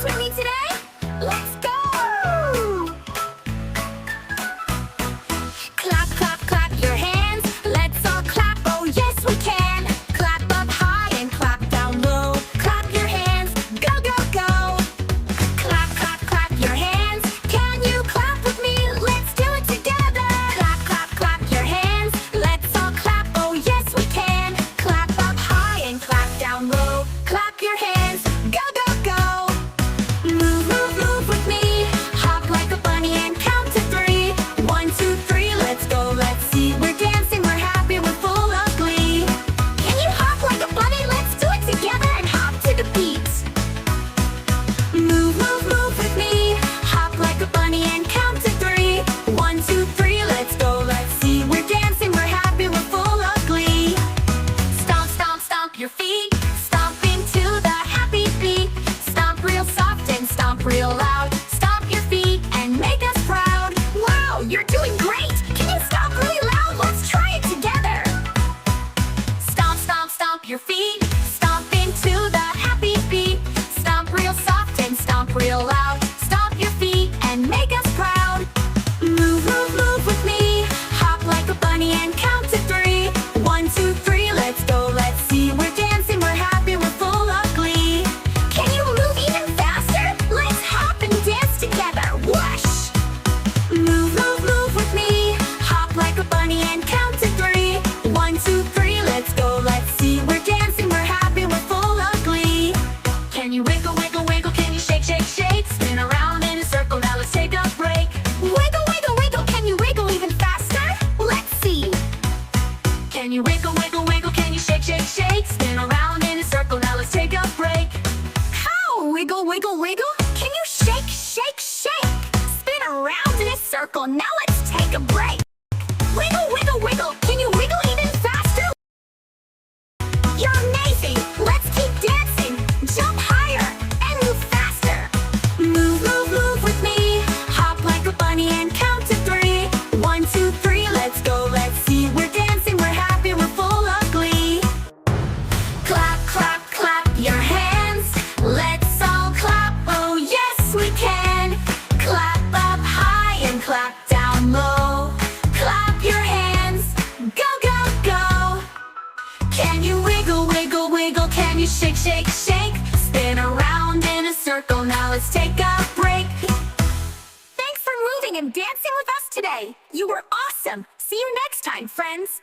dance with me today? Let's go! Clap, clap, clap your hands. Let's all clap, oh yes we can. Clap up high and clap down low. Clap your hands, go, go, go. Clap, clap, clap your hands. Can you clap with me? Let's do it together. Clap, clap, clap your hands. Let's all clap, oh yes we can. Clap up high and clap down low. Clap your hands, go, go, go. Move, move, move with me. Hop like a bunny and count to 3. 1, 2, 3, let's go, let's see. We're dancing, we're happy, we're full of glee. Can you hop like a bunny? Let's do it together and hop to the beat. Move, move, move with me. Hop like a bunny and count to 3. 1, 2, 3, let's go, let's see. We're dancing, we're happy, we're full of glee. Stomp, stomp, stomp your feet. Stomp into the happy beat. Stomp real soft and stomp real loud. Stomp your feet and make us proud. Wow, you're doing great! Can you stomp really loud? Let's try it together. Stomp, stomp, stomp your feet. Stomp into the happy beat. Stomp real soft and stomp real loud. Stomp your feet and make us proud. Move, move, move with me. Hop like a bunny and count to 3. 1, 2, 3, let's go, let's see. We're dancing, we're happy, we're full of glee. Can you move even faster? Let's hop and dance together. Whoosh! Move, move, move with me. Hop like a bunny and count to 3. 1, 2, 3, let's go, let's see. We're dancing, we're happy, we're full of glee. Can you wiggle, wiggle, wiggle? Can you shake, shake, shake? Spin around in a circle, now let's take a break. Wiggle, wiggle, wiggle, can you wiggle even faster? Let's see. Can you wiggle, wiggle, wiggle? Can you shake, shake, shake? Spin around in a circle, now let's take a break. How? Wiggle, wiggle, wiggle? Can you shake, shake, shake? Spin around in a circle, now let's take a break. Wiggle, wiggle, wiggle, can you wiggle even faster? You're amazing! Let's keep dancing! Jump higher and move faster! Move, move, move with me. Hop like a bunny and count to 3. 1, 2, 3, let's go, let's see. We're dancing, we're happy, we're full of glee. Clap, clap, clap your hands. Let's all clap, oh yes we can. Clap up high and clap down low. Clap your hands, go, go, go. Can you wiggle, wiggle, wiggle? Can you shake, shake, shake? Spin around in a circle, now let's take a break. Thanks for moving and dancing with us today. You were awesome. See you next time, friends.